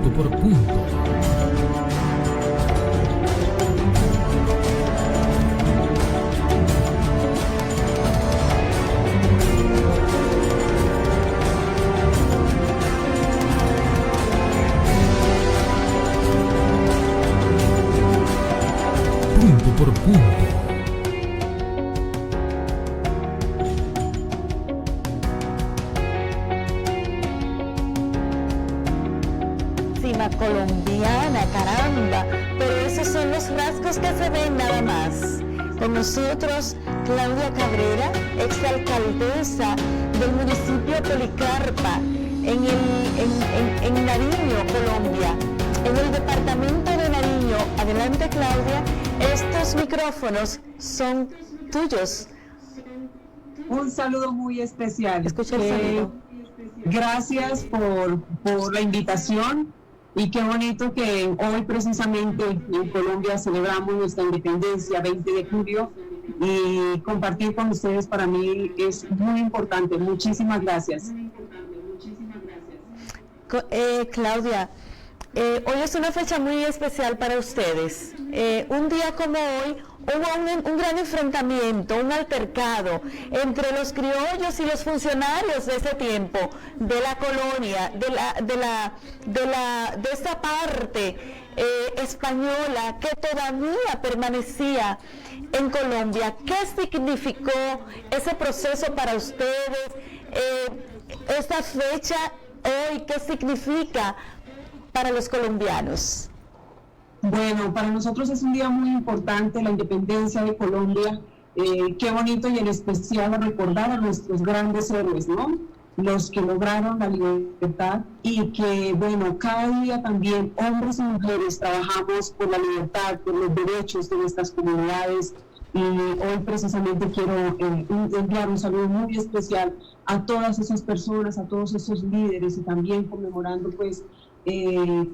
punto por punto. Punto por punto. Colombiana, caramba, pero esos son los rasgos que se ven nada más. Con nosotros, Claudia Cabrera, exalcaldesa del municipio Policarpa, en Nariño, Colombia, en el departamento de Nariño. Adelante, Claudia, estos micrófonos son tuyos. Un saludo muy especial. Escucha el sonido. Gracias por la invitación. Y qué bonito que hoy precisamente en Colombia celebramos nuestra independencia, 20 de julio, y compartir con ustedes para mí es muy importante. Muchísimas gracias. Claudia, hoy es una fecha muy especial para ustedes. Un día como hoy hubo un gran enfrentamiento, un altercado entre los criollos y los funcionarios de ese tiempo, de la colonia, de esta parte española que todavía permanecía en Colombia. ¿Qué significó ese proceso para ustedes? Esta fecha hoy, ¿qué significa para los colombianos? Bueno, para nosotros es un día muy importante, la independencia de Colombia. Qué bonito y en especial recordar a nuestros grandes héroes, ¿no? Los que lograron la libertad y que, bueno, cada día también hombres y mujeres trabajamos por la libertad, por los derechos de nuestras comunidades. Y hoy precisamente quiero enviar un saludo muy especial a todas esas personas, a todos esos líderes y también conmemorando pues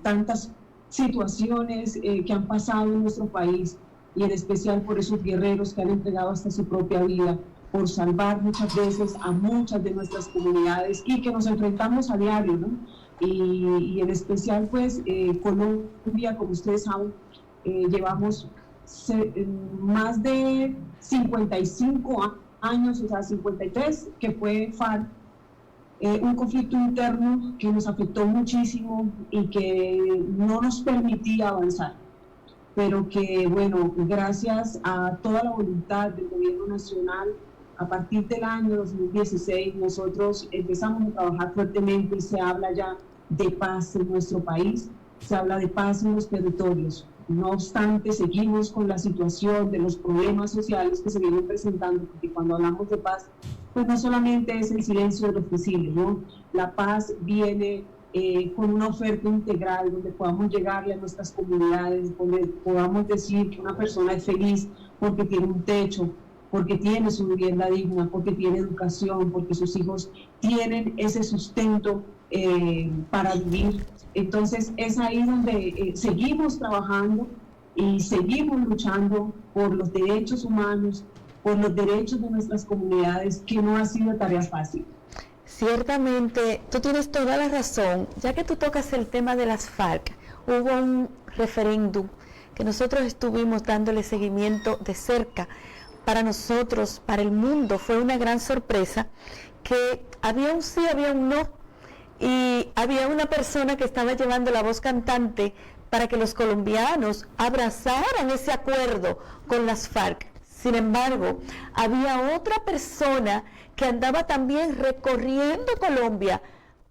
tantas situaciones que han pasado en nuestro país y en especial por esos guerreros que han entregado hasta su propia vida por salvar muchas veces a muchas de nuestras comunidades y que nos enfrentamos a diario, ¿no? Y en especial pues Colombia, como ustedes saben, llevamos más de 55 años, o sea 53, que fue FARC. Un conflicto interno que nos afectó muchísimo y que no nos permitía avanzar, pero que, bueno, gracias a toda la voluntad del gobierno nacional, a partir del año 2016 nosotros empezamos a trabajar fuertemente y se habla ya de paz en nuestro país, se habla de paz en los territorios. No obstante, seguimos con la situación de los problemas sociales que se vienen presentando, porque cuando hablamos de paz, pues no solamente es el silencio de los fusiles, ¿no? La paz viene con una oferta integral donde podamos llegarle a nuestras comunidades, donde podamos decir que una persona es feliz porque tiene un techo, porque tiene su vivienda digna, porque tiene educación, porque sus hijos tienen ese sustento para vivir. Entonces es ahí donde seguimos trabajando y seguimos luchando por los derechos humanos, por los derechos de nuestras comunidades, que no ha sido tarea fácil. Ciertamente, tú tienes toda la razón. Ya que tú tocas el tema de las FARC, hubo un referéndum que nosotros estuvimos dándole seguimiento de cerca. Para nosotros, para el mundo, fue una gran sorpresa que había un sí, había un no, y había una persona que estaba llevando la voz cantante para que los colombianos abrazaran ese acuerdo con las FARC. Sin embargo, había otra persona que andaba también recorriendo Colombia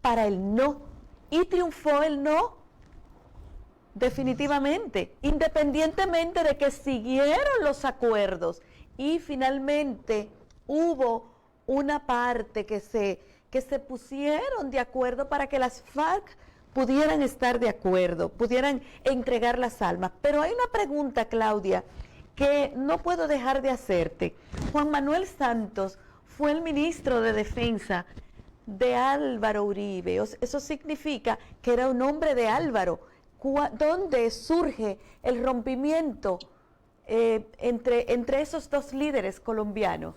para el no, y triunfó el no, definitivamente, independientemente de que siguieron los acuerdos, y finalmente hubo una parte que se pusieron de acuerdo para que las FARC pudieran estar de acuerdo, pudieran entregar las armas. Pero hay una pregunta, Claudia, que no puedo dejar de hacerte. Juan Manuel Santos fue el ministro de Defensa de Álvaro Uribe. Eso significa que era un hombre de Álvaro. ¿Dónde surge el rompimiento entre esos dos líderes colombianos?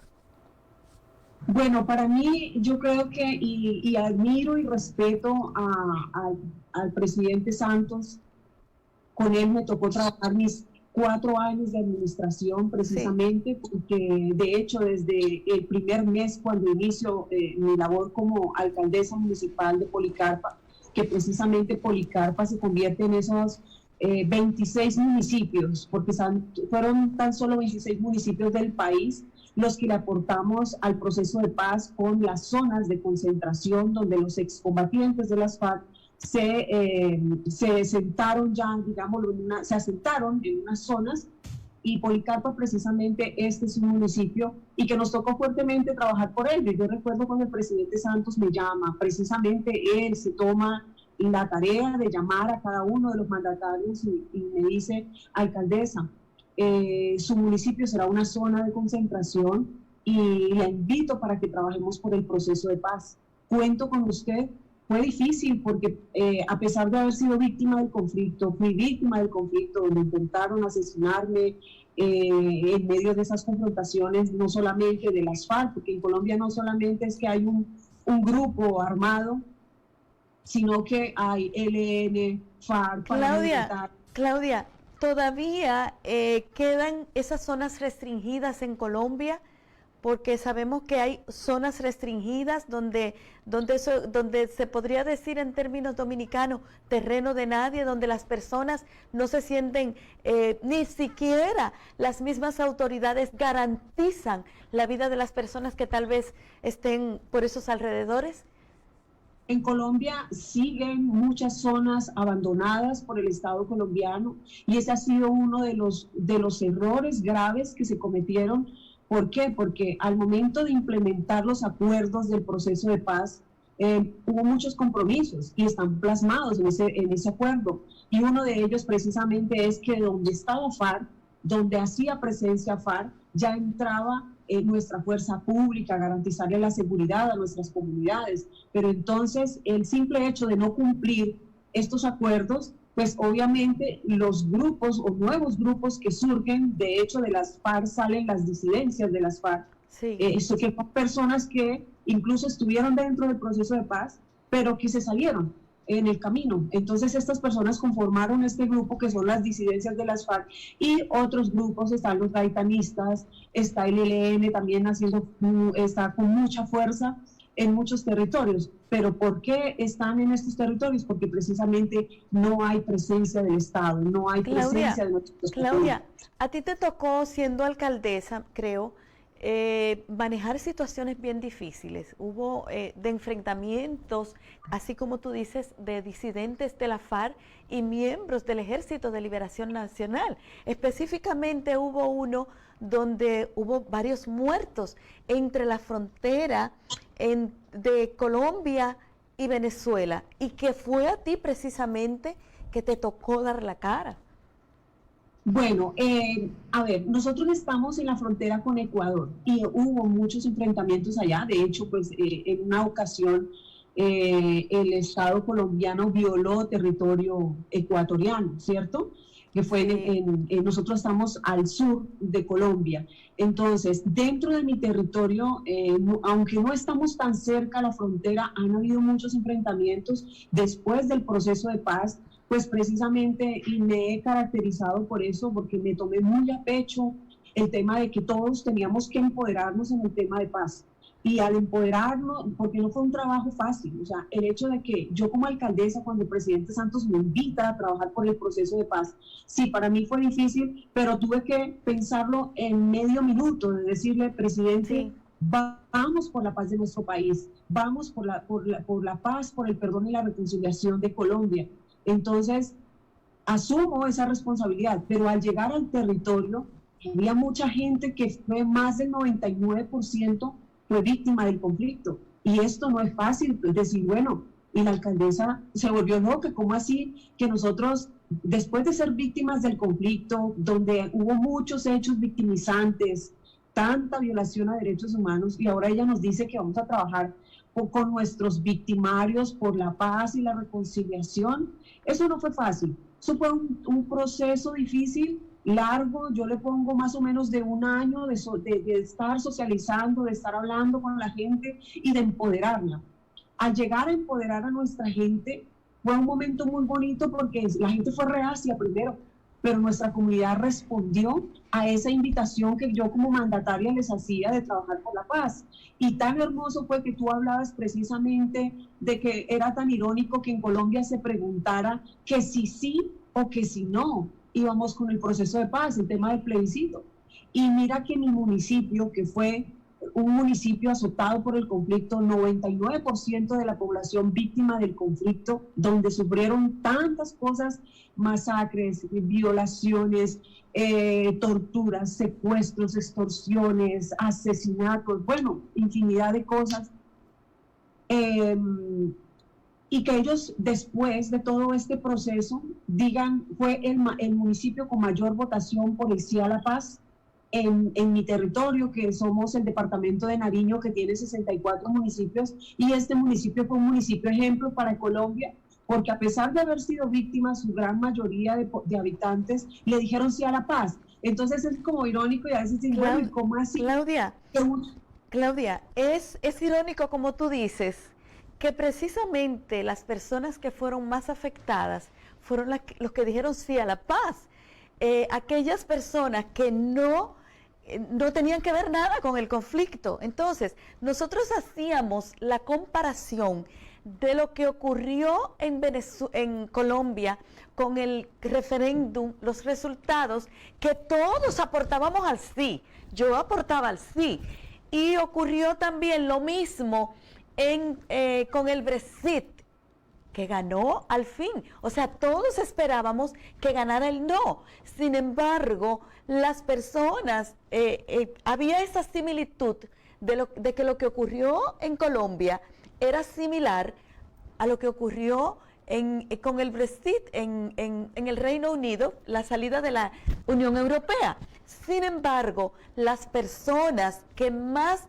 Bueno, para mí yo creo que, y admiro y respeto a al presidente Santos. Con él me tocó trabajar mis 4 años de administración precisamente, sí, porque de hecho desde el primer mes cuando inicio mi labor como alcaldesa municipal de Policarpa, que precisamente Policarpa se convierte en esos 26 municipios, porque fueron tan solo 26 municipios del país los que le aportamos al proceso de paz con las zonas de concentración donde los excombatientes de las FARC se sentaron ya, digámoslo, se asentaron en unas zonas, y Policarpa precisamente este es un municipio y que nos tocó fuertemente trabajar por ello. Yo recuerdo cuando el presidente Santos me llama, precisamente él se toma la tarea de llamar a cada uno de los mandatarios y me dice: alcaldesa, su municipio será una zona de concentración y la invito para que trabajemos por el proceso de paz. Cuento con usted. Fue difícil porque a pesar de haber sido víctima del conflicto, fui víctima del conflicto donde intentaron asesinarme en medio de esas confrontaciones, no solamente de las FARC, porque en Colombia no solamente es que hay un grupo armado, sino que hay ELN, FARC, Claudia, ¿todavía quedan esas zonas restringidas en Colombia? Porque sabemos que hay zonas restringidas donde se podría decir en términos dominicanos, terreno de nadie, donde las personas no se sienten, ni siquiera las mismas autoridades garantizan la vida de las personas que tal vez estén por esos alrededores. En Colombia siguen muchas zonas abandonadas por el Estado colombiano y ese ha sido uno de los errores graves que se cometieron. ¿Por qué? Porque al momento de implementar los acuerdos del proceso de paz, hubo muchos compromisos y están plasmados en ese acuerdo. Y uno de ellos precisamente es que donde estaba FARC, donde hacía presencia FARC, ya entraba nuestra fuerza pública a garantizarle la seguridad a nuestras comunidades. Pero entonces el simple hecho de no cumplir estos acuerdos, pues obviamente los grupos o nuevos grupos que surgen, de hecho de las FARC salen las disidencias de las FARC, sí. Eso que son personas que incluso estuvieron dentro del proceso de paz, pero que se salieron en el camino. Entonces estas personas conformaron este grupo que son las disidencias de las FARC, y otros grupos, están los gaitanistas, está el ELN también está con mucha fuerza en muchos territorios. ¿Pero por qué están en estos territorios? Porque precisamente no hay presencia del Estado, no hay presencia de nuestros Claudia, a ti te tocó, siendo alcaldesa, creo, manejar situaciones bien difíciles. Hubo de enfrentamientos, así como tú dices, de disidentes de la FARC y miembros del Ejército de Liberación Nacional. Específicamente hubo uno donde hubo varios muertos entre la frontera de Colombia y Venezuela, y que fue a ti precisamente que te tocó dar la cara. Bueno, a ver, nosotros estamos en la frontera con Ecuador y hubo muchos enfrentamientos allá. De hecho, pues en una ocasión el Estado colombiano violó territorio ecuatoriano, ¿cierto? Que fue nosotros estamos al sur de Colombia. Entonces, dentro de mi territorio, aunque no estamos tan cerca a la frontera, han habido muchos enfrentamientos después del proceso de paz, pues precisamente, y me he caracterizado por eso, porque me tomé muy a pecho el tema de que todos teníamos que empoderarnos en el tema de paz. Y al empoderarnos, porque no fue un trabajo fácil, o sea, el hecho de que yo como alcaldesa, cuando el presidente Santos me invita a trabajar por el proceso de paz, sí, para mí fue difícil, pero tuve que pensarlo en medio minuto, de decirle: presidente, sí, vamos por la paz de nuestro país, vamos por la paz, por el perdón y la reconciliación de Colombia. Entonces, asumo esa responsabilidad, pero al llegar al territorio, había mucha gente que fue más del 99%, fue víctima del conflicto. Y esto no es fácil, decir, bueno, y la alcaldesa se volvió loca, ¿cómo así que nosotros, después de ser víctimas del conflicto, donde hubo muchos hechos victimizantes, tanta violación a derechos humanos, y ahora ella nos dice que vamos a trabajar con nuestros victimarios por la paz y la reconciliación? Eso no fue fácil, eso fue un proceso difícil, largo. Yo le pongo más o menos de un año de estar socializando, de estar hablando con la gente y de empoderarla. Al llegar a empoderar a nuestra gente, Fue un momento muy bonito porque la gente fue reacia primero, pero nuestra comunidad respondió a esa invitación que yo como mandataria les hacía de trabajar por la paz. Y tan hermoso fue que tú hablabas precisamente de que era tan irónico que en Colombia se preguntara que si sí o que si no íbamos con el proceso de paz, el tema del plebiscito. Y mira que mi municipio, que fue un municipio azotado por el conflicto, 99% de la población víctima del conflicto, donde sufrieron tantas cosas, masacres, violaciones, torturas, secuestros, extorsiones, asesinatos, bueno, infinidad de cosas. Y que ellos, después de todo este proceso, digan, fue el municipio con mayor votación por el sí a la paz en mi territorio, que somos el departamento de Nariño, que tiene 64 municipios, y este municipio fue un municipio ejemplo para Colombia, porque a pesar de haber sido víctimas, su gran mayoría de habitantes le dijeron sí a la paz. Entonces es como irónico y a veces digo, bueno, ¿y cómo así? Claudia, es irónico como tú dices, que precisamente las personas que fueron más afectadas fueron los que dijeron sí a la paz. Aquellas personas que no tenían que ver nada con el conflicto. Entonces, nosotros hacíamos la comparación de lo que ocurrió en Colombia con el referéndum, los resultados, que todos aportábamos al sí. Yo aportaba al sí. Y ocurrió también lo mismo con el Brexit, que ganó al fin. O sea, todos esperábamos que ganara el no. Sin embargo, las personas, había esa similitud de que lo que ocurrió en Colombia era similar a lo que ocurrió con el Brexit en el Reino Unido, la salida de la Unión Europea. Sin embargo, las personas que más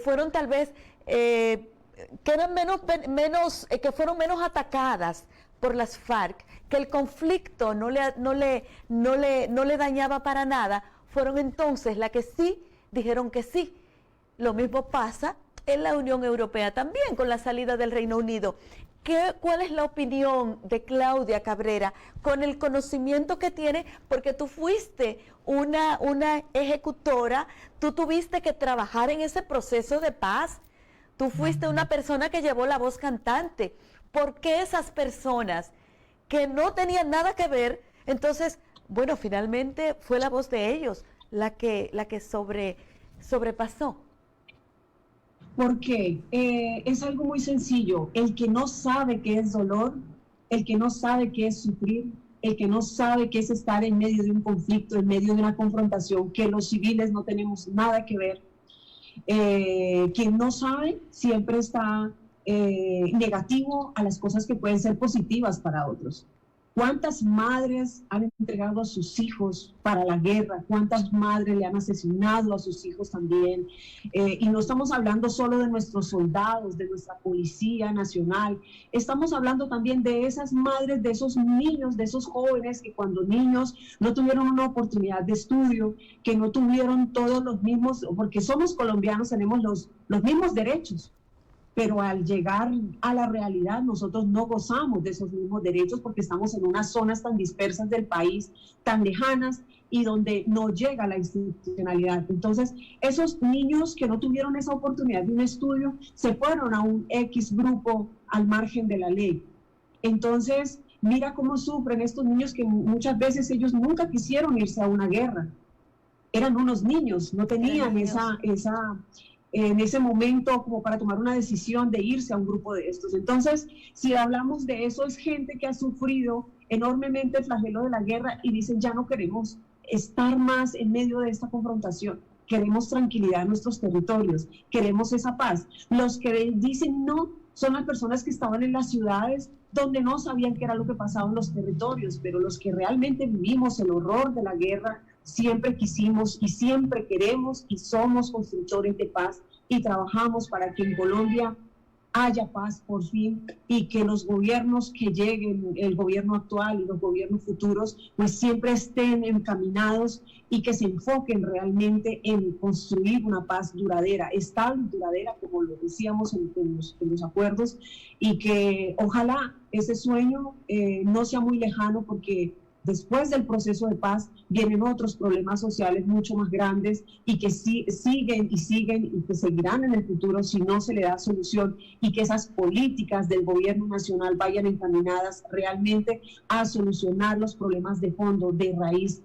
fueron tal vez que eran que fueron menos atacadas por las FARC, que el conflicto no le dañaba para nada, fueron entonces las que sí dijeron que sí. Lo mismo pasa en la Unión Europea también, con la salida del Reino Unido. ¿Cuál es la opinión de Claudia Cabrera con el conocimiento que tiene? Porque tú fuiste una ejecutora, tú tuviste que trabajar en ese proceso de paz. Tú fuiste una persona que llevó la voz cantante. ¿Por qué esas personas que no tenían nada que ver, entonces, bueno, finalmente fue la voz de ellos la que sobrepasó? Porque es algo muy sencillo. El que no sabe qué es dolor, el que no sabe qué es sufrir, el que no sabe qué es estar en medio de un conflicto, en medio de una confrontación, que los civiles no tenemos nada que ver. Quien no sabe siempre está negativo a las cosas que pueden ser positivas para otros. ¿Cuántas madres han entregado a sus hijos para la guerra? ¿Cuántas madres le han asesinado a sus hijos también? Y no estamos hablando solo de nuestros soldados, de nuestra Policía Nacional. Estamos hablando también de esas madres, de esos niños, de esos jóvenes que cuando niños no tuvieron una oportunidad de estudio, que no tuvieron todos los mismos, porque somos colombianos, tenemos los mismos derechos. Pero al llegar a la realidad nosotros no gozamos de esos mismos derechos porque estamos en unas zonas tan dispersas del país, tan lejanas y donde no llega la institucionalidad. Entonces, esos niños que no tuvieron esa oportunidad de un estudio se fueron a un X grupo al margen de la ley. Entonces, mira cómo sufren estos niños que muchas veces ellos nunca quisieron irse a una guerra. Eran unos niños, no tenían en ese momento como para tomar una decisión de irse a un grupo de estos. Entonces, si hablamos de eso, es gente que ha sufrido enormemente el flagelo de la guerra y dicen, ya no queremos estar más en medio de esta confrontación, queremos tranquilidad en nuestros territorios, queremos esa paz. Los que dicen no son las personas que estaban en las ciudades donde no sabían qué era lo que pasaba en los territorios, pero los que realmente vivimos el horror de la guerra, siempre quisimos y siempre queremos y somos constructores de paz y trabajamos para que en Colombia haya paz por fin y que los gobiernos que lleguen, el gobierno actual y los gobiernos futuros, pues siempre estén encaminados y que se enfoquen realmente en construir una paz duradera, estable y duradera, como lo decíamos en los acuerdos, y que ojalá ese sueño no sea muy lejano, porque después del proceso de paz vienen otros problemas sociales mucho más grandes y que siguen y que seguirán en el futuro si no se le da solución, y que esas políticas del gobierno nacional vayan encaminadas realmente a solucionar los problemas de fondo, de raíz,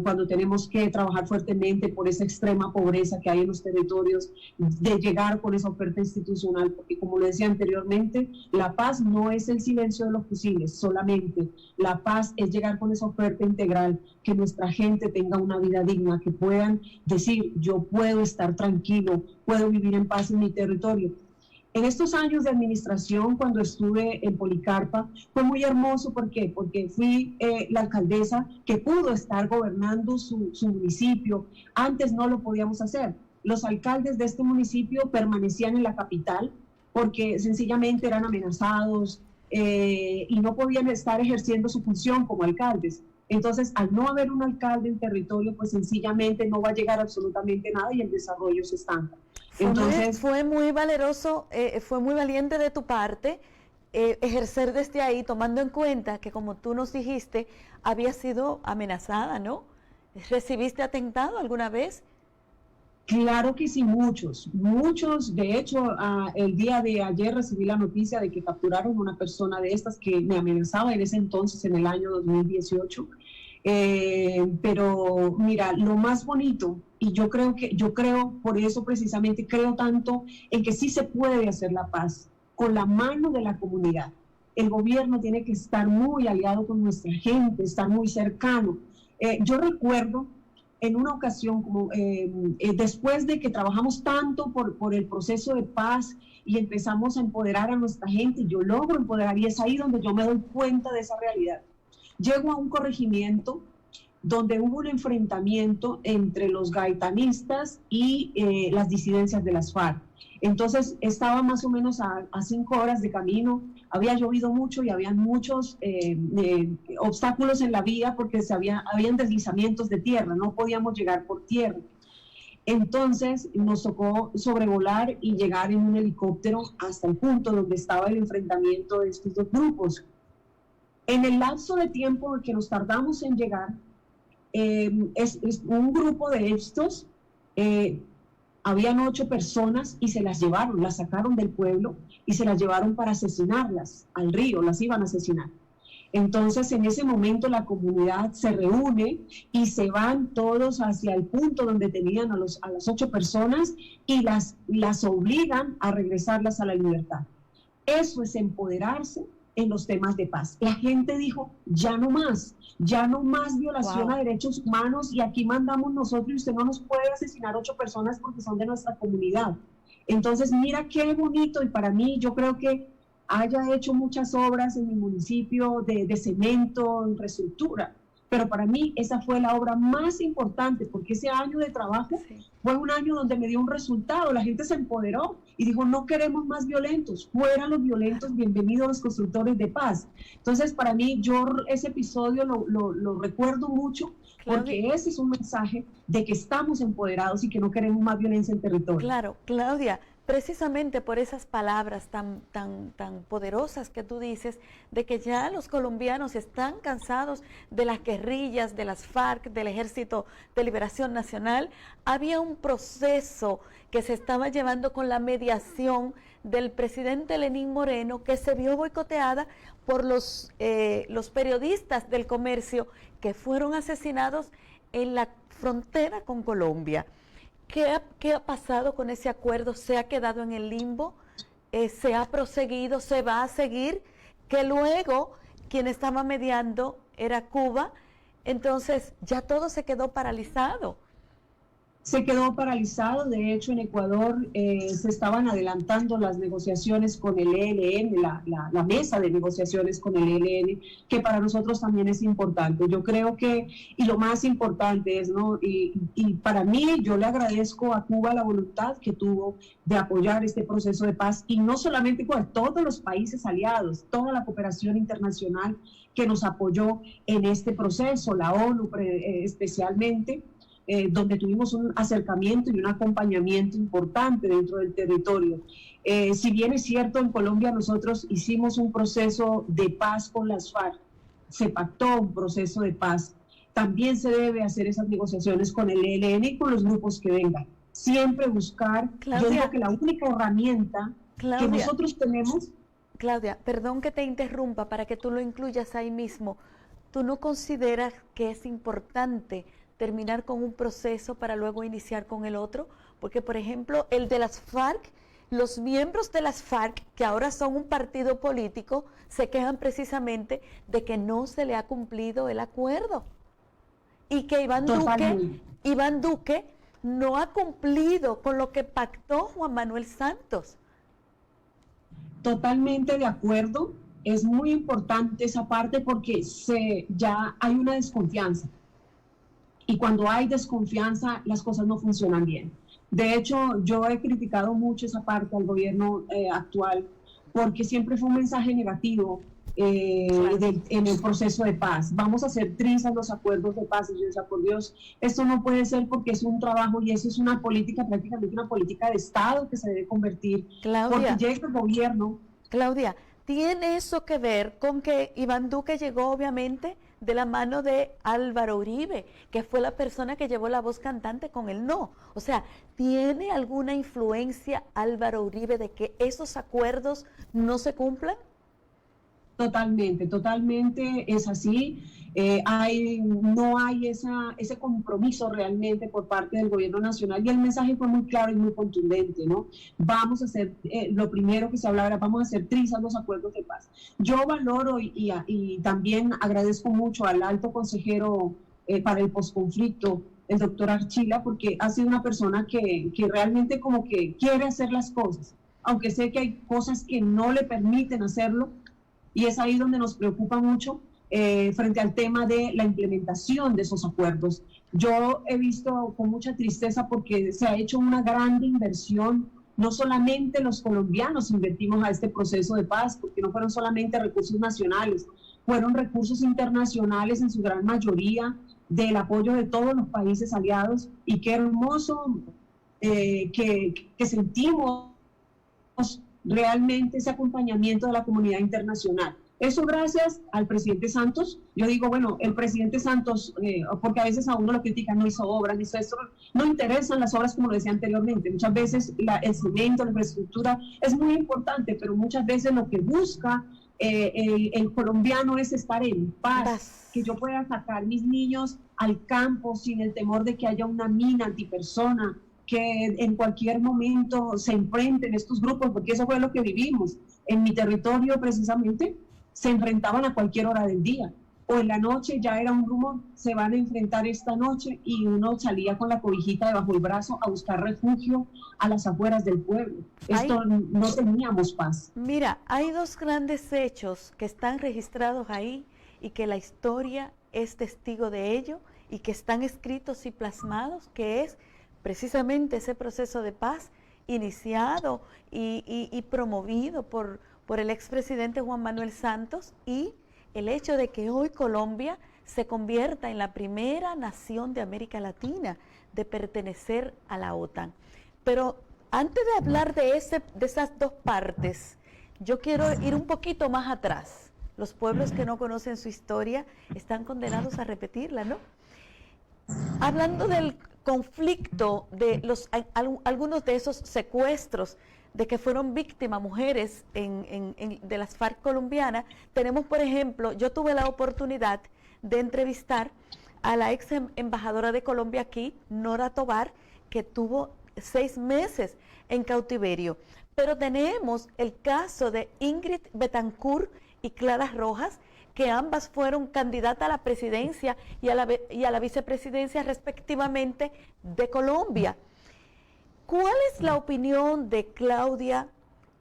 cuando tenemos que trabajar fuertemente por esa extrema pobreza que hay en los territorios, de llegar con esa oferta institucional, porque como lo decía anteriormente, la paz no es el silencio de los fusiles solamente, la paz es llegar con esa oferta integral, que nuestra gente tenga una vida digna, que puedan decir, yo puedo estar tranquilo, puedo vivir en paz en mi territorio. En estos años de administración, cuando estuve en Policarpa, fue muy hermoso. ¿Por qué? Porque fui la alcaldesa que pudo estar gobernando su municipio. Antes no lo podíamos hacer. Los alcaldes de este municipio permanecían en la capital porque sencillamente eran amenazados y no podían estar ejerciendo su función como alcaldes. Entonces, al no haber un alcalde en territorio, pues sencillamente no va a llegar absolutamente nada y el desarrollo se estanca. Entonces, fue muy valeroso, fue muy valiente de tu parte ejercer desde ahí, tomando en cuenta que, como tú nos dijiste, había sido amenazada, ¿no? ¿Recibiste atentado alguna vez? Claro que sí, muchos. De hecho, el día de ayer recibí la noticia de que capturaron una persona de estas que me amenazaba en ese entonces, en el año 2018. Pero mira, lo más bonito, y yo creo, por eso precisamente creo tanto en que sí se puede hacer la paz con la mano de la comunidad. El gobierno tiene que estar muy aliado con nuestra gente, estar muy cercano. Yo recuerdo en una ocasión, después de que trabajamos tanto por el proceso de paz y empezamos a empoderar a nuestra gente, yo logro empoderar, y es ahí donde yo me doy cuenta de esa realidad. Llego a un corregimiento donde hubo un enfrentamiento entre los gaitanistas y las disidencias de las FARC. Entonces estaba más o menos a 5 horas de camino, había llovido mucho y habían muchos obstáculos en la vía porque habían deslizamientos de tierra, no podíamos llegar por tierra. Entonces nos tocó sobrevolar y llegar en un helicóptero hasta el punto donde estaba el enfrentamiento de estos dos grupos. En el lapso de tiempo que nos tardamos en llegar, es un grupo de estos, habían 8 personas y se las llevaron, las sacaron del pueblo y se las llevaron para asesinarlas al río, las iban a asesinar. Entonces en ese momento la comunidad se reúne y se van todos hacia el punto donde tenían a las 8 personas y las obligan a regresarlas a la libertad. Eso es empoderarse en los temas de paz. La gente dijo, ya no más violación a derechos humanos, y aquí mandamos nosotros y usted no nos puede asesinar 8 personas porque son de nuestra comunidad. Entonces mira qué bonito, y para mí, yo creo que haya hecho muchas obras en mi municipio de cemento, infraestructura, pero para mí esa fue la obra más importante, porque ese año de trabajo fue un año donde me dio un resultado. La gente se empoderó y dijo, no queremos más violentos, fuera los violentos, bienvenidos los constructores de paz. Entonces para mí, yo ese episodio lo recuerdo mucho, porque ese es un mensaje de que estamos empoderados y que no queremos más violencia en territorio. Claro, Claudia, precisamente por esas palabras tan poderosas que tú dices, de que ya los colombianos están cansados de las guerrillas, de las FARC, del Ejército de Liberación Nacional, había un proceso que se estaba llevando con la mediación del presidente Lenín Moreno, que se vio boicoteada por los periodistas del comercio que fueron asesinados en la frontera con Colombia. ¿Qué ha pasado con ese acuerdo? ¿Se ha quedado en el limbo? ¿Se ha proseguido? ¿Se va a seguir? Que luego quien estaba mediando era Cuba, entonces ya todo se quedó paralizado. se quedó paralizado. De hecho, en Ecuador se estaban adelantando las negociaciones con el ELN, la mesa de negociaciones con el ELN, que para nosotros también es importante. Yo creo que, y lo más importante es, ¿no? Y para mí, yo le agradezco a Cuba la voluntad que tuvo de apoyar este proceso de paz, y no solamente Cuba, todos los países aliados, toda la cooperación internacional que nos apoyó en este proceso, la ONU especialmente, donde tuvimos un acercamiento y un acompañamiento importante dentro del territorio. Si bien es cierto, en Colombia nosotros hicimos un proceso de paz con las FARC, se pactó un proceso de paz, también se debe hacer esas negociaciones con el ELN y con los grupos que vengan. Siempre buscar, Claudia, yo digo que la única herramienta Claudia, que nosotros tenemos... Claudia, perdón que te interrumpa para que tú lo incluyas ahí mismo. ¿Tú no consideras que es importante terminar con un proceso para luego iniciar con el otro? Porque, por ejemplo, el de las FARC, los miembros de las FARC, que ahora son un partido político, se quejan precisamente de que no se le ha cumplido el acuerdo. Y que Iván Duque no ha cumplido con lo que pactó Juan Manuel Santos. Totalmente de acuerdo. Es muy importante esa parte porque ya hay una desconfianza. Y cuando hay desconfianza, las cosas no funcionan bien. De hecho, yo he criticado mucho esa parte al gobierno actual, porque siempre fue un mensaje negativo en el proceso de paz. Vamos a hacer trizas los acuerdos de paz. Y yo decía, por Dios, esto no puede ser, porque es un trabajo y eso es una política, prácticamente una política de Estado que se debe convertir. Claudia, porque llega el gobierno. Claudia, ¿tiene eso que ver con que Iván Duque llegó obviamente de la mano de Álvaro Uribe, que fue la persona que llevó la voz cantante con el no? O sea, ¿tiene alguna influencia Álvaro Uribe de que esos acuerdos no se cumplan? Totalmente, totalmente es así. No hay ese compromiso realmente por parte del gobierno nacional, y el mensaje fue muy claro y muy contundente, ¿no? Vamos a hacer, lo primero que se hablaba era, vamos a hacer trizas los acuerdos de paz. Yo valoro y también agradezco mucho al alto consejero para el posconflicto, el doctor Archila, porque ha sido una persona que realmente como que quiere hacer las cosas, aunque sé que hay cosas que no le permiten hacerlo, y es ahí donde nos preocupa mucho frente al tema de la implementación de esos acuerdos. Yo he visto con mucha tristeza porque se ha hecho una gran inversión. No solamente los colombianos invertimos a este proceso de paz, porque no fueron solamente recursos nacionales, fueron recursos internacionales en su gran mayoría, del apoyo de todos los países aliados, y qué hermoso que sentimos realmente ese acompañamiento de la comunidad internacional. Eso gracias al presidente Santos. Yo digo, bueno, el presidente Santos, porque a veces a uno lo critican, no hizo obras, no hizo esto, no interesan las obras, como lo decía anteriormente. Muchas veces el cemento, la infraestructura es muy importante, pero muchas veces lo que busca el colombiano es estar en paz, que yo pueda sacar mis niños al campo sin el temor de que haya una mina antipersona, que en cualquier momento se enfrenten estos grupos, porque eso fue lo que vivimos. En mi territorio, precisamente, se enfrentaban a cualquier hora del día, o en la noche ya era un rumor, se van a enfrentar esta noche, y uno salía con la cobijita debajo del brazo a buscar refugio a las afueras del pueblo. Esto no teníamos paz. Mira, hay dos grandes hechos que están registrados ahí y que la historia es testigo de ello y que están escritos y plasmados, que es precisamente ese proceso de paz iniciado y promovido por el expresidente Juan Manuel Santos, y el hecho de que hoy Colombia se convierta en la primera nación de América Latina de pertenecer a la OTAN. Pero antes de hablar de esas dos partes, yo quiero ir un poquito más atrás. Los pueblos que no conocen su historia están condenados a repetirla, ¿no? Hablando del conflicto de algunos de esos secuestros de que fueron víctimas mujeres de las FARC colombianas, tenemos, por ejemplo, yo tuve la oportunidad de entrevistar a la ex embajadora de Colombia aquí, Nora Tobar, que tuvo 6 meses en cautiverio. Pero tenemos el caso de Ingrid Betancourt y Clara Rojas, que ambas fueron candidatas a la presidencia y a la vicepresidencia respectivamente de Colombia. ¿Cuál es la opinión de Claudia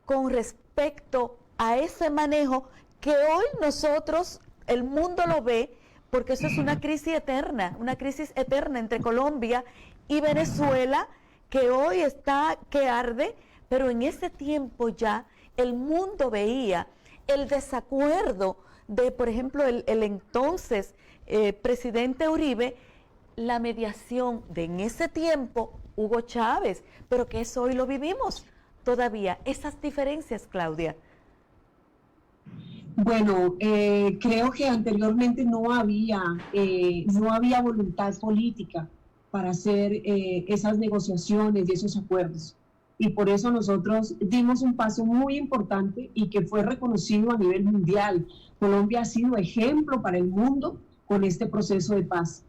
con respecto a ese manejo que hoy nosotros, el mundo lo ve, porque eso es una crisis eterna entre Colombia y Venezuela, que hoy está que arde, pero en ese tiempo ya el mundo veía el desacuerdo de, por ejemplo, el entonces presidente Uribe, la mediación de en ese tiempo Hugo Chávez, pero que eso hoy lo vivimos todavía, esas diferencias, Claudia. Bueno, creo que anteriormente no había voluntad política para hacer esas negociaciones y esos acuerdos. Y por eso nosotros dimos un paso muy importante y que fue reconocido a nivel mundial. Colombia ha sido ejemplo para el mundo con este proceso de paz.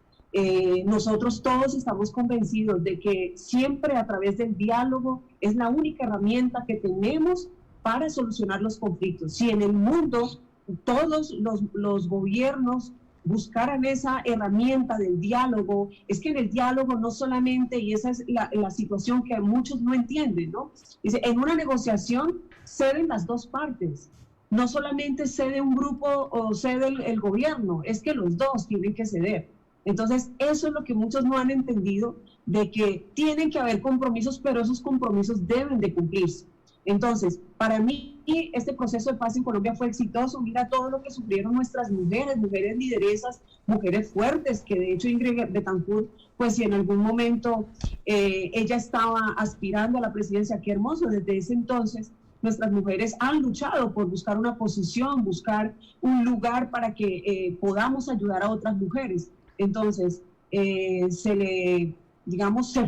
Nosotros todos estamos convencidos de que siempre a través del diálogo es la única herramienta que tenemos para solucionar los conflictos. Si en el mundo todos los gobiernos buscaran esa herramienta del diálogo, es que en el diálogo no solamente, y esa es la situación que muchos no entienden, ¿no? Dice, en una negociación ceden las dos partes, no solamente cede un grupo o cede el gobierno, es que los dos tienen que ceder. Entonces, eso es lo que muchos no han entendido, de que tienen que haber compromisos, pero esos compromisos deben de cumplirse. Entonces, para mí, este proceso de paz en Colombia fue exitoso. Mira todo lo que sufrieron nuestras mujeres lideresas, mujeres fuertes, que de hecho Ingrid Betancourt, pues si en algún momento ella estaba aspirando a la presidencia, qué hermoso, desde ese entonces nuestras mujeres han luchado por buscar una posición, buscar un lugar para que podamos ayudar a otras mujeres. Entonces, se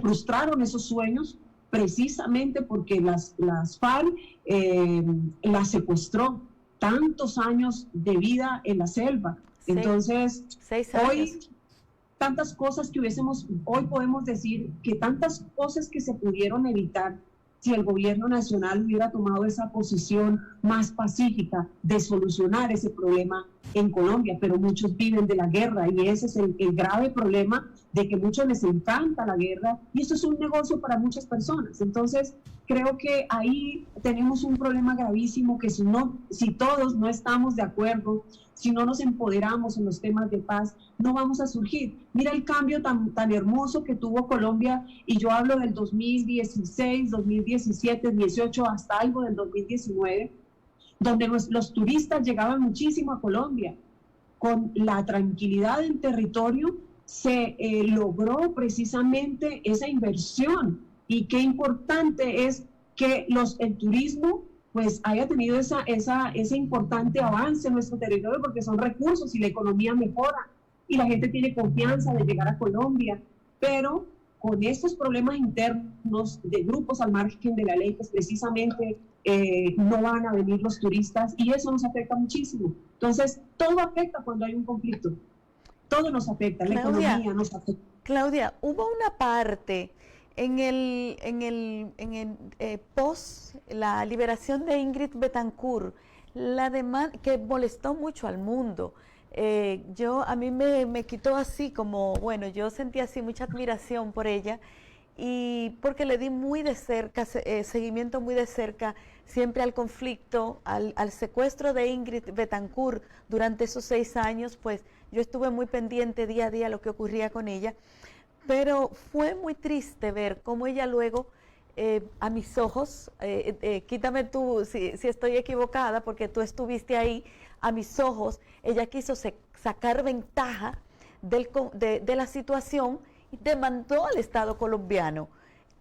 frustraron esos sueños, precisamente porque las FARC las secuestró, tantos años de vida en la selva. Entonces, 6 años. Hoy tantas cosas que hoy podemos decir que tantas cosas que se pudieron evitar si el gobierno nacional hubiera tomado esa posición más pacífica de solucionar ese problema en Colombia, pero muchos viven de la guerra y ese es el grave problema, de que muchos les encanta la guerra y eso es un negocio para muchas personas. Entonces, creo que ahí tenemos un problema gravísimo, que si todos no estamos de acuerdo, si no nos empoderamos en los temas de paz, no vamos a surgir. Mira el cambio tan hermoso que tuvo Colombia, y yo hablo del 2016, 2017, 18, hasta algo del 2019, donde los turistas llegaban muchísimo a Colombia. Con la tranquilidad en territorio se logró precisamente esa inversión, y qué importante es que el turismo pues haya tenido ese importante avance en nuestro territorio, porque son recursos y la economía mejora y la gente tiene confianza de llegar a Colombia. Pero con estos problemas internos de grupos al margen de la ley, pues precisamente no van a venir los turistas y eso nos afecta muchísimo. Entonces, todo afecta cuando hay un conflicto. Todo nos afecta, la economía nos afecta. Claudia, hubo una parte en el post la liberación de Ingrid Betancourt, la demanda que molestó mucho al mundo. A mí me quitó así como, bueno, yo sentí así mucha admiración por ella, y porque le di muy de cerca, seguimiento muy de cerca siempre al conflicto, al secuestro de Ingrid Betancourt durante esos 6 años, pues yo estuve muy pendiente día a día lo que ocurría con ella, pero fue muy triste ver cómo ella luego, a mis ojos, quítame tú si estoy equivocada, porque tú estuviste ahí, a mis ojos, ella quiso sacar ventaja de la situación y demandó al Estado colombiano.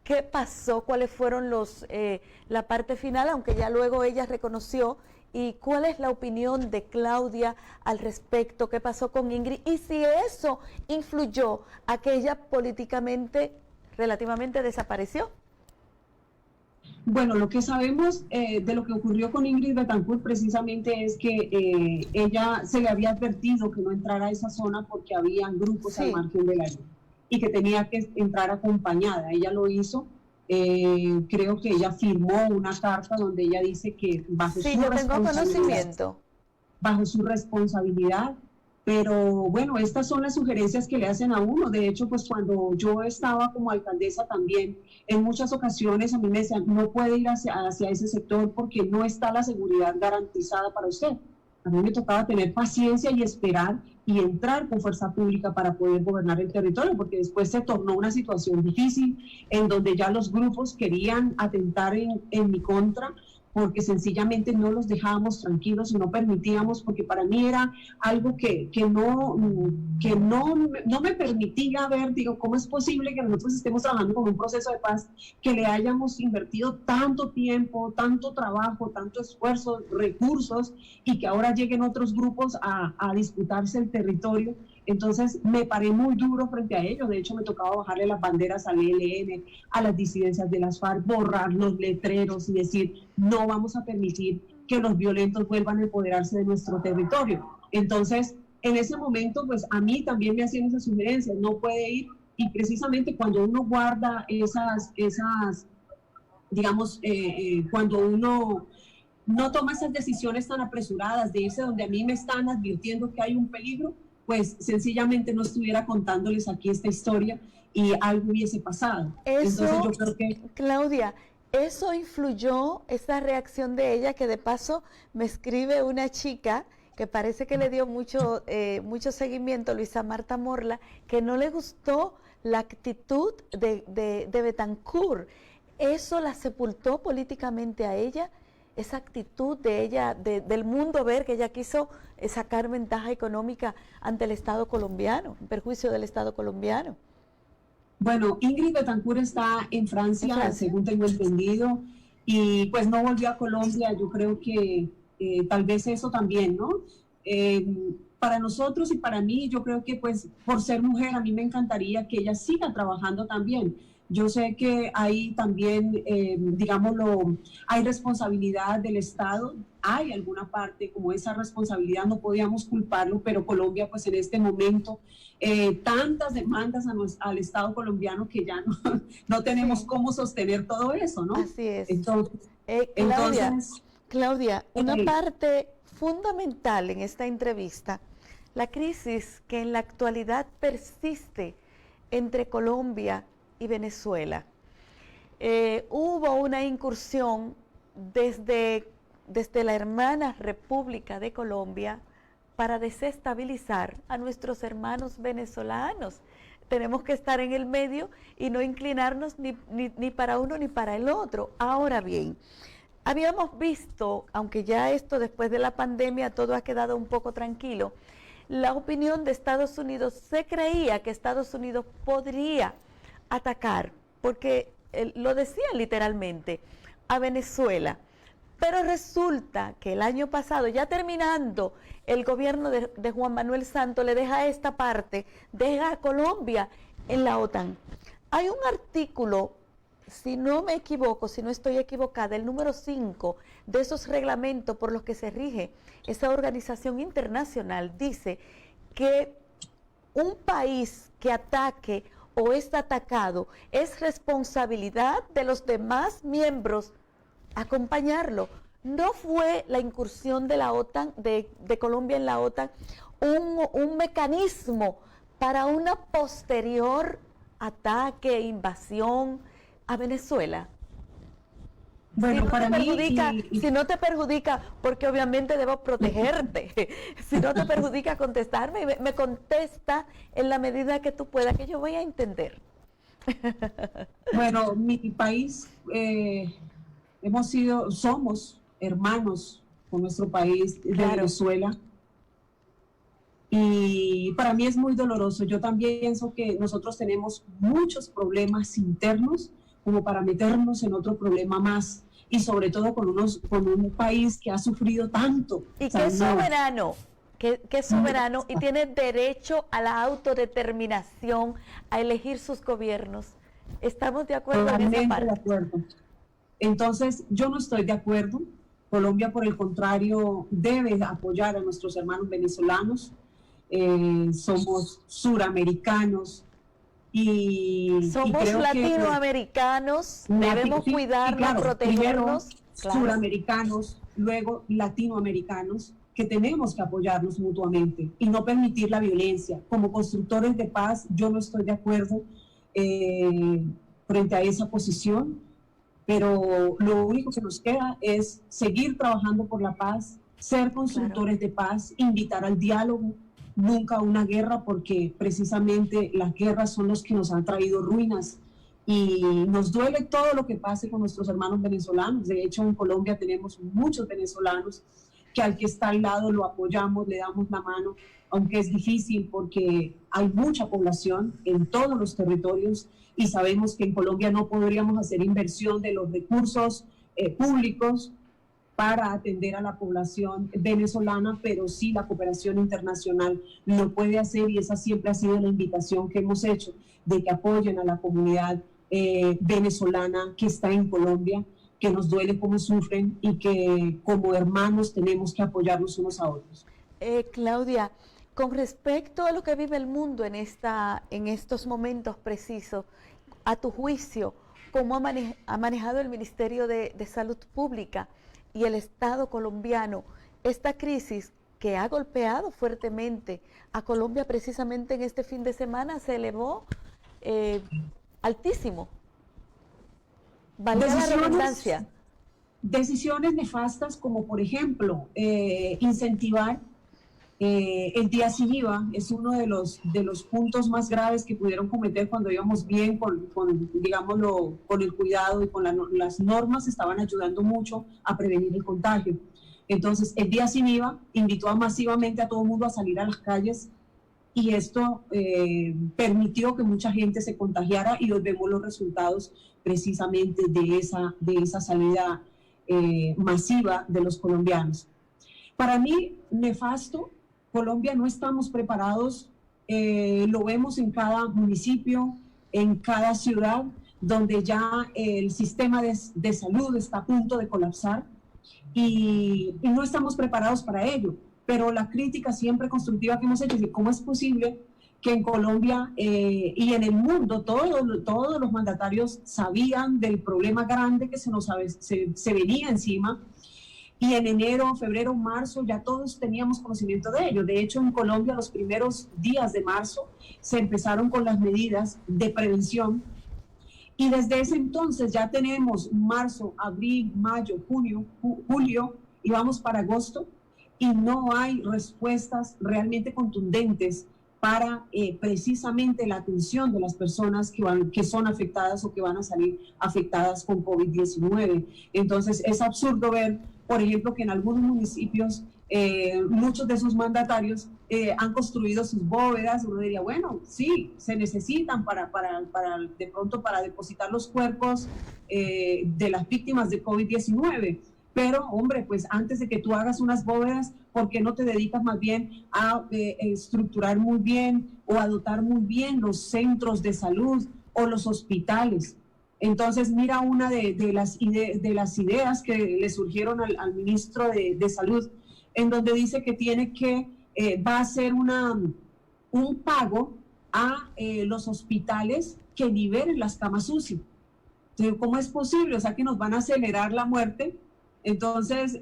¿Qué pasó? ¿Cuáles fueron la parte final? Aunque ya luego ella reconoció. ¿Y cuál es la opinión de Claudia al respecto? ¿Qué pasó con Ingrid? Y si eso influyó a que ella políticamente relativamente desapareció. Bueno, lo que sabemos de lo que ocurrió con Ingrid Betancourt precisamente es que ella se le había advertido que no entrara a esa zona porque habían grupos al margen de la ley y que tenía que entrar acompañada. Ella lo hizo. Creo que ella firmó una carta donde ella dice que bajo su responsabilidad. Sí, yo tengo conocimiento. bajo su responsabilidad. Pero bueno, estas son las sugerencias que le hacen a uno. De hecho, pues cuando yo estaba como alcaldesa también, en muchas ocasiones a mí me decían, no puede ir hacia ese sector porque no está la seguridad garantizada para usted. A mí me tocaba tener paciencia y esperar y entrar con fuerza pública para poder gobernar el territorio, porque después se tornó una situación difícil en donde ya los grupos querían atentar en mi contra, porque sencillamente no los dejábamos tranquilos y no permitíamos, porque para mí era algo que no me permitía ver, digo, ¿cómo es posible que nosotros estemos trabajando con un proceso de paz, que le hayamos invertido tanto tiempo, tanto trabajo, tanto esfuerzo, recursos, y que ahora lleguen otros grupos a disputarse el territorio? Entonces me paré muy duro frente a ello. De hecho, me tocaba bajarle las banderas al ELN, a las disidencias de las FARC, borrar los letreros y decir, no vamos a permitir que los violentos vuelvan a empoderarse de nuestro territorio. Entonces, en ese momento, pues a mí también me hacían esas sugerencias, no puede ir, y precisamente cuando uno guarda digamos, cuando uno no toma esas decisiones tan apresuradas de irse donde a mí me están advirtiendo que hay un peligro, pues sencillamente no estuviera contándoles aquí esta historia y algo hubiese pasado. Eso, entonces yo creo que... Claudia, ¿eso influyó, esa reacción de ella? Que de paso me escribe una chica que parece que le dio mucho seguimiento, Luisa Marta Morla, que no le gustó la actitud de Bethancourt. ¿Eso la sepultó políticamente a ella? Esa actitud de ella, del mundo ver que ella quiso sacar ventaja económica ante el Estado colombiano, en perjuicio del Estado colombiano. Bueno, Ingrid Bethancourt está en Francia, según tengo entendido, y pues no volvió a Colombia. Yo creo que tal vez eso también, ¿no? Para nosotros y para mí, yo creo que pues por ser mujer, a mí me encantaría que ella siga trabajando también. Yo sé que hay también, digámoslo, hay responsabilidad del Estado, hay alguna parte como esa responsabilidad, no podíamos culparlo, pero Colombia pues en este momento, tantas demandas al Estado colombiano que ya no tenemos cómo sostener todo eso, ¿no? Así es. Entonces, Claudia, una parte fundamental en esta entrevista, la crisis que en la actualidad persiste entre Colombia y Venezuela. Hubo una incursión desde la hermana República de Colombia para desestabilizar a nuestros hermanos venezolanos. Tenemos que estar en el medio y no inclinarnos ni para uno ni para el otro. Ahora bien, habíamos visto, aunque ya esto después de la pandemia todo ha quedado un poco tranquilo, la opinión de Estados Unidos, se creía que Estados Unidos podría atacar, porque lo decía literalmente, a Venezuela. Pero resulta que el año pasado, ya terminando el gobierno de Juan Manuel Santos, le deja esta parte, deja a Colombia en la OTAN. Hay un artículo, si no me equivoco, si no estoy equivocada, el número 5 de esos reglamentos por los que se rige esa organización internacional, dice que un país que ataque o es atacado, es responsabilidad de los demás miembros acompañarlo. ¿No fue la incursión de la OTAN, de Colombia en la OTAN, un mecanismo para una posterior ataque, invasión a Venezuela? Bueno, si no para mí... Si no te perjudica, porque obviamente debo protegerte, si no te perjudica contestarme, me contesta en la medida que tú puedas, que yo voy a entender. Bueno, mi país, somos hermanos con nuestro país de Venezuela, y para mí es muy doloroso. Yo también pienso que nosotros tenemos muchos problemas internos como para meternos en otro problema más, y sobre todo con un país que ha sufrido tanto. Y que es soberano, que es soberano y tiene derecho a la autodeterminación, a elegir sus gobiernos. ¿Estamos de acuerdo en esa parte? De acuerdo. Entonces, yo no estoy de acuerdo. Colombia, por el contrario, debe apoyar a nuestros hermanos venezolanos. Somos suramericanos y somos latinoamericanos, debemos cuidarnos, claro, protegernos. Primero suramericanos, luego latinoamericanos, que tenemos que apoyarnos mutuamente y no permitir la violencia. Como constructores de paz, yo no estoy de acuerdo frente a esa posición, pero lo único que nos queda es seguir trabajando por la paz, ser constructores de paz, invitar al diálogo, nunca a una guerra, porque precisamente las guerras son los que nos han traído ruinas y nos duele todo lo que pase con nuestros hermanos venezolanos. De hecho, en Colombia tenemos muchos venezolanos que al que está al lado lo apoyamos, le damos la mano, aunque es difícil porque hay mucha población en todos los territorios y sabemos que en Colombia no podríamos hacer inversión de los recursos públicos para atender a la población venezolana, pero sí la cooperación internacional lo puede hacer y esa siempre ha sido la invitación que hemos hecho, de que apoyen a la comunidad venezolana que está en Colombia, que nos duele cómo sufren y que como hermanos tenemos que apoyarnos unos a otros. Claudia, con respecto a lo que vive el mundo en estos momentos precisos, a tu juicio, ¿cómo ha manejado el Ministerio de Salud Pública y el Estado colombiano esta crisis que ha golpeado fuertemente a Colombia? Precisamente en este fin de semana se elevó altísimo. Valga la redundancia. Decisiones nefastas como, por ejemplo, incentivar el día sin IVA es uno de los puntos más graves que pudieron cometer cuando íbamos bien digámoslo, con el cuidado y con las normas, estaban ayudando mucho a prevenir el contagio. Entonces, el día sin IVA invitó masivamente a todo el mundo a salir a las calles y esto permitió que mucha gente se contagiara y hoy vemos los resultados precisamente de esa salida masiva de los colombianos. Para mí, nefasto. Colombia no estamos preparados, lo vemos en cada municipio, en cada ciudad, donde ya el sistema de salud está a punto de colapsar y no estamos preparados para ello. Pero la crítica siempre constructiva que hemos hecho es de cómo es posible que en Colombia y en el mundo todos los mandatarios sabían del problema grande que se venía encima. Y en enero, febrero, marzo, ya todos teníamos conocimiento de ello. De hecho, en Colombia, los primeros días de marzo, se empezaron con las medidas de prevención. Y desde ese entonces ya tenemos marzo, abril, mayo, junio, julio, y vamos para agosto. Y no hay respuestas realmente contundentes para precisamente la atención de las personas que son afectadas o que van a salir afectadas con COVID-19. Entonces, es absurdo ver, por ejemplo, que en algunos municipios muchos de sus mandatarios han construido sus bóvedas. Uno diría, bueno, sí, se necesitan de pronto para depositar los cuerpos de las víctimas de COVID-19. Pero, hombre, pues antes de que tú hagas unas bóvedas, ¿por qué no te dedicas más bien a estructurar muy bien o a dotar muy bien los centros de salud o los hospitales? Entonces, mira una de las ideas que le surgieron al ministro de Salud, en donde dice que va a hacer un pago a los hospitales que liberen las camas UCI. Entonces, ¿cómo es posible? O sea, que nos van a acelerar la muerte. Entonces,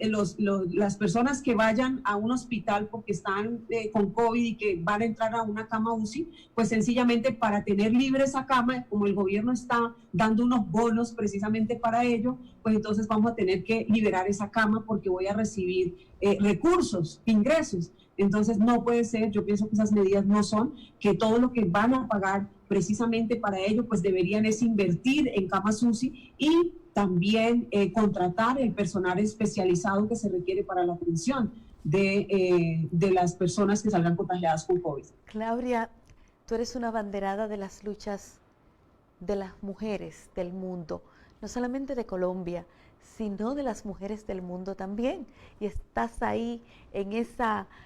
las personas que vayan a un hospital porque están con COVID y que van a entrar a una cama UCI, pues sencillamente para tener libre esa cama, como el gobierno está dando unos bonos precisamente para ello, pues entonces vamos a tener que liberar esa cama porque voy a recibir recursos, ingresos. Entonces no puede ser, yo pienso que esas medidas no son, que todo lo que van a pagar precisamente para ello, pues deberían es invertir en camas UCI y también contratar el personal especializado que se requiere para la atención de las personas que salgan contagiadas con COVID. Claudia, tú eres una abanderada de las luchas de las mujeres del mundo, no solamente de Colombia, sino de las mujeres del mundo también. Y estás ahí en ese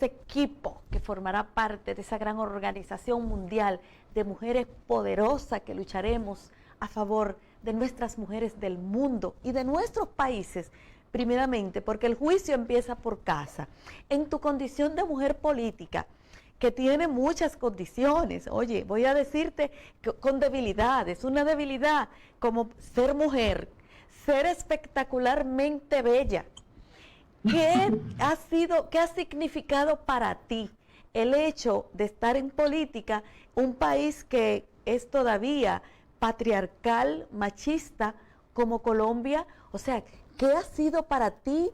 equipo que formará parte de esa gran organización mundial de mujeres poderosas que lucharemos a favor de nuestras mujeres del mundo y de nuestros países, primeramente, porque el juicio empieza por casa. En tu condición de mujer política, que tiene muchas condiciones, oye, voy a decirte que con debilidades, una debilidad como ser mujer, ser espectacularmente bella, qué ha significado para ti el hecho de estar en política, un país que es todavía patriarcal, machista, como Colombia? O sea, ¿qué ha sido para ti,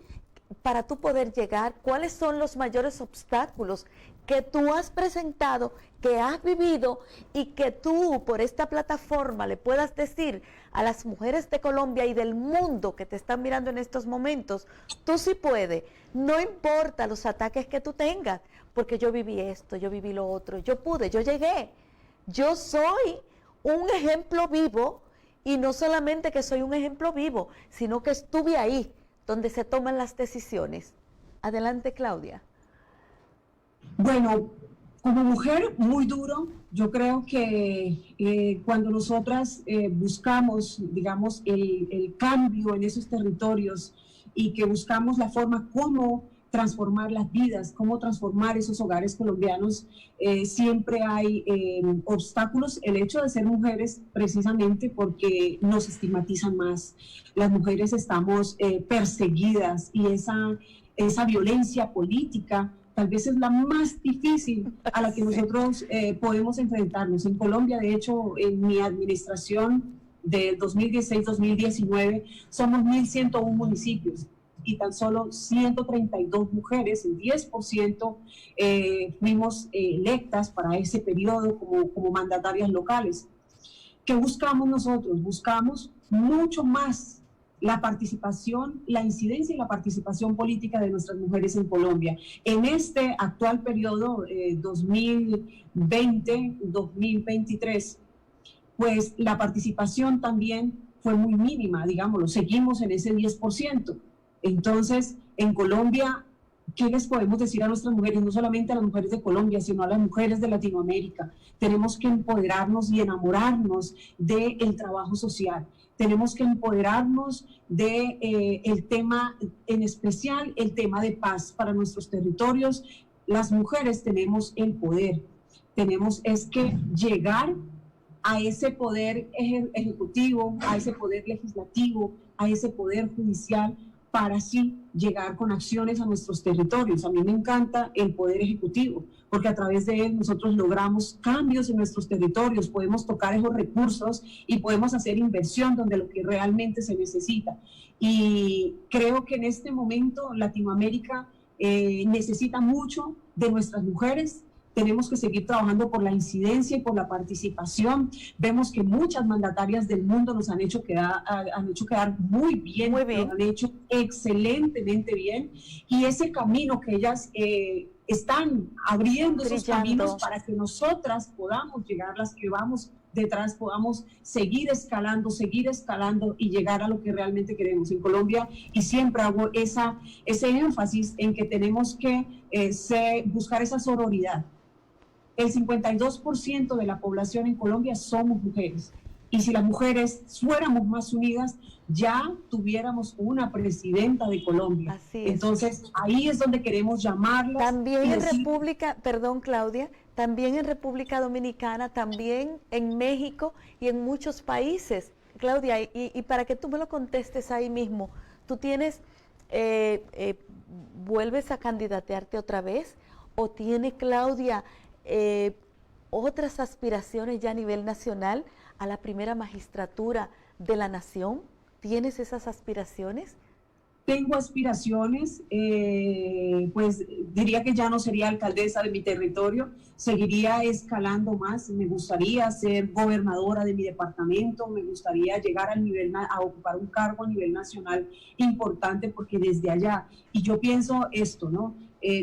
para tú poder llegar? ¿Cuáles son los mayores obstáculos que tú has presentado, que has vivido y que tú por esta plataforma le puedas decir a las mujeres de Colombia y del mundo que te están mirando en estos momentos? Tú sí puedes, no importa los ataques que tú tengas, porque yo viví esto, yo viví lo otro, yo pude, yo llegué. Yo soy un ejemplo vivo, y no solamente que soy un ejemplo vivo, sino que estuve ahí, donde se toman las decisiones. Adelante, Claudia. Bueno, como mujer, muy duro. Yo creo que cuando nosotras buscamos, digamos, el cambio en esos territorios y que buscamos la forma como transformar las vidas, cómo transformar esos hogares colombianos, siempre hay obstáculos. El hecho de ser mujeres, precisamente porque nos estigmatizan más. Las mujeres estamos perseguidas, y esa violencia política tal vez es la más difícil a la que nosotros podemos enfrentarnos. En Colombia, de hecho, en mi administración del 2016-2019, somos 1.101 municipios y tan solo 132 mujeres, el 10%, fuimos electas para ese periodo como mandatarias locales. ¿Qué buscamos nosotros? Buscamos mucho más la participación, la incidencia y la participación política de nuestras mujeres en Colombia. En este actual periodo 2020-2023, pues la participación también fue muy mínima, digámoslo, seguimos en ese 10%. Entonces, en Colombia, ¿qué les podemos decir a nuestras mujeres? No solamente a las mujeres de Colombia, sino a las mujeres de Latinoamérica. Tenemos que empoderarnos y enamorarnos del trabajo social. Tenemos que empoderarnos el tema, en especial el tema de paz para nuestros territorios. Las mujeres tenemos el poder, tenemos que llegar a ese poder ejecutivo, a ese poder legislativo, a ese poder judicial, para así llegar con acciones a nuestros territorios. A mí me encanta el poder ejecutivo, porque a través de él nosotros logramos cambios en nuestros territorios, podemos tocar esos recursos y podemos hacer inversión donde lo que realmente se necesita. Y creo que en este momento Latinoamérica necesita mucho de nuestras mujeres. Tenemos que seguir trabajando por la incidencia y por la participación. Vemos que muchas mandatarias del mundo nos han hecho quedar muy bien, lo han hecho excelentemente bien. Y ese camino que ellas están abriendo, esos caminos para que nosotras podamos llegar, las que vamos detrás, podamos seguir escalando y llegar a lo que realmente queremos en Colombia. Y siempre hago ese énfasis en que tenemos que buscar esa sororidad. El 52% de la población en Colombia somos mujeres. Y si las mujeres fuéramos más unidas, ya tuviéramos una presidenta de Colombia. Así es. Entonces, ahí es donde queremos llamarlas. También en República, perdón Claudia, también en República Dominicana, también en México y en muchos países. Claudia, y para que tú me lo contestes ahí mismo, ¿tú tienes, vuelves a candidatearte otra vez? ¿O tiene Claudia otras aspiraciones ya a nivel nacional a la primera magistratura de la nación? ¿Tienes esas aspiraciones? Tengo aspiraciones, pues diría que ya no sería alcaldesa de mi territorio, seguiría escalando más. Me gustaría ser gobernadora de mi departamento, me gustaría llegar a ocupar un cargo a nivel nacional importante, porque desde allá, y yo pienso esto, ¿no?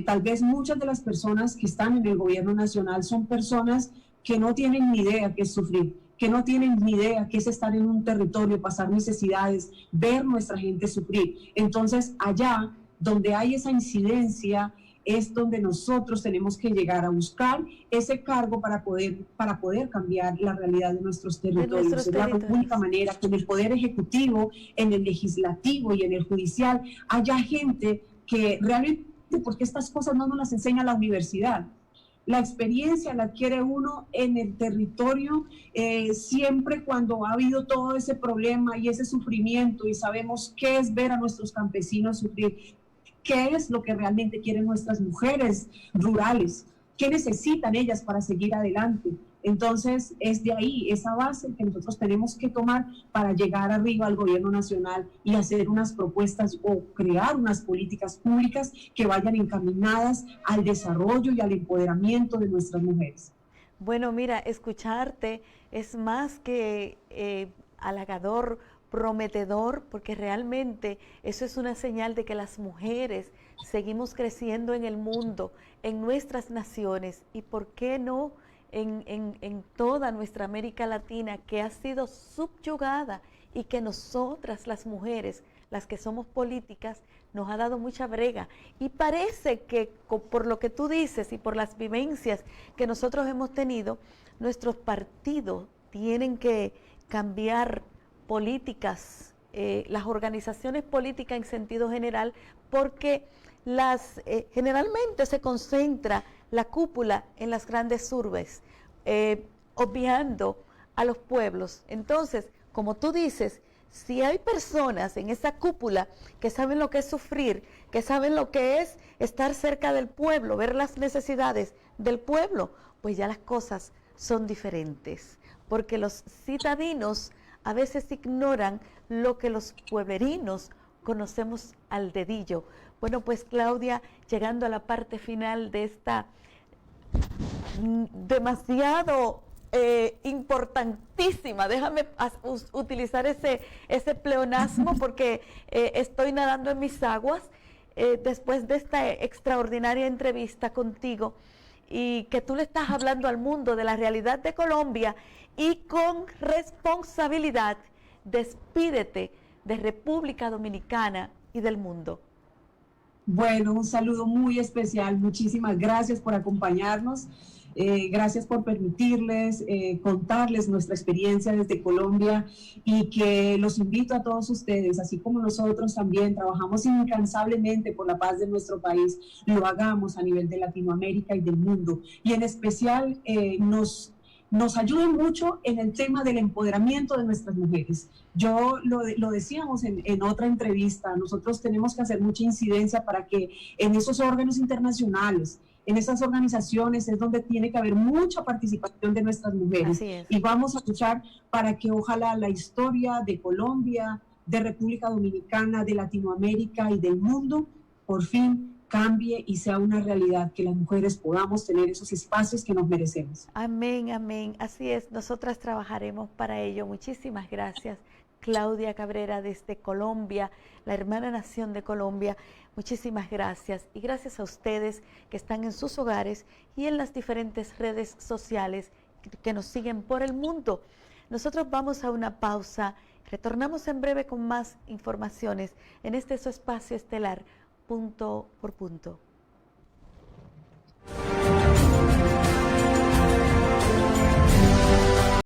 Tal vez muchas de las personas que están en el gobierno nacional son personas que no tienen ni idea qué es sufrir, que no tienen ni idea qué es estar en un territorio, pasar necesidades, ver nuestra gente sufrir. Entonces, allá donde hay esa incidencia, es donde nosotros tenemos que llegar a buscar ese cargo para poder cambiar la realidad de nuestros territorios. Es la única manera que en el Poder Ejecutivo, en el Legislativo y en el Judicial haya gente que realmente, porque estas cosas no nos las enseña la universidad. La experiencia la adquiere uno en el territorio, siempre cuando ha habido todo ese problema y ese sufrimiento, y sabemos qué es ver a nuestros campesinos sufrir, qué es lo que realmente quieren nuestras mujeres rurales, qué necesitan ellas para seguir adelante. Entonces, es de ahí, esa base que nosotros tenemos que tomar para llegar arriba al gobierno nacional y hacer unas propuestas o crear unas políticas públicas que vayan encaminadas al desarrollo y al empoderamiento de nuestras mujeres. Bueno, mira, escucharte es más que halagador, prometedor, porque realmente eso es una señal de que las mujeres seguimos creciendo en el mundo, en nuestras naciones, y por qué no en toda nuestra América Latina, que ha sido subyugada y que nosotras las mujeres, las que somos políticas, nos ha dado mucha brega. Y parece que por lo que tú dices y por las vivencias que nosotros hemos tenido, nuestros partidos tienen que cambiar políticas, las organizaciones políticas en sentido general, porque generalmente se concentra la cúpula en las grandes urbes, obviando a los pueblos. Entonces, como tú dices, si hay personas en esa cúpula que saben lo que es sufrir, que saben lo que es estar cerca del pueblo, ver las necesidades del pueblo, pues ya las cosas son diferentes, porque los citadinos a veces ignoran lo que los pueblerinos conocemos al dedillo. Bueno, pues Claudia, llegando a la parte final de esta demasiado importantísima, déjame utilizar ese pleonasmo porque estoy nadando en mis aguas después de esta extraordinaria entrevista contigo, y que tú le estás hablando al mundo de la realidad de Colombia, y con responsabilidad despídete de República Dominicana y del mundo. Bueno, un saludo muy especial, muchísimas gracias por acompañarnos, gracias por permitirles contarles nuestra experiencia desde Colombia, y que los invito a todos ustedes, así como nosotros también trabajamos incansablemente por la paz de nuestro país, lo hagamos a nivel de Latinoamérica y del mundo, y en especial nos ayuden mucho en el tema del empoderamiento de nuestras mujeres. Yo lo decíamos en otra entrevista, nosotros tenemos que hacer mucha incidencia para que en esos órganos internacionales, en esas organizaciones, es donde tiene que haber mucha participación de nuestras mujeres. Así es. Y vamos a luchar para que ojalá la historia de Colombia, de República Dominicana, de Latinoamérica y del mundo, por fin cambie y sea una realidad, que las mujeres podamos tener esos espacios que nos merecemos. Amén, amén. Así es, nosotras trabajaremos para ello. Muchísimas gracias, Claudia Cabrera, desde Colombia, la hermana nación de Colombia. Muchísimas gracias, y gracias a ustedes que están en sus hogares y en las diferentes redes sociales que nos siguen por el mundo. Nosotros vamos a una pausa, retornamos en breve con más informaciones en este su espacio estelar, Punto por Punto.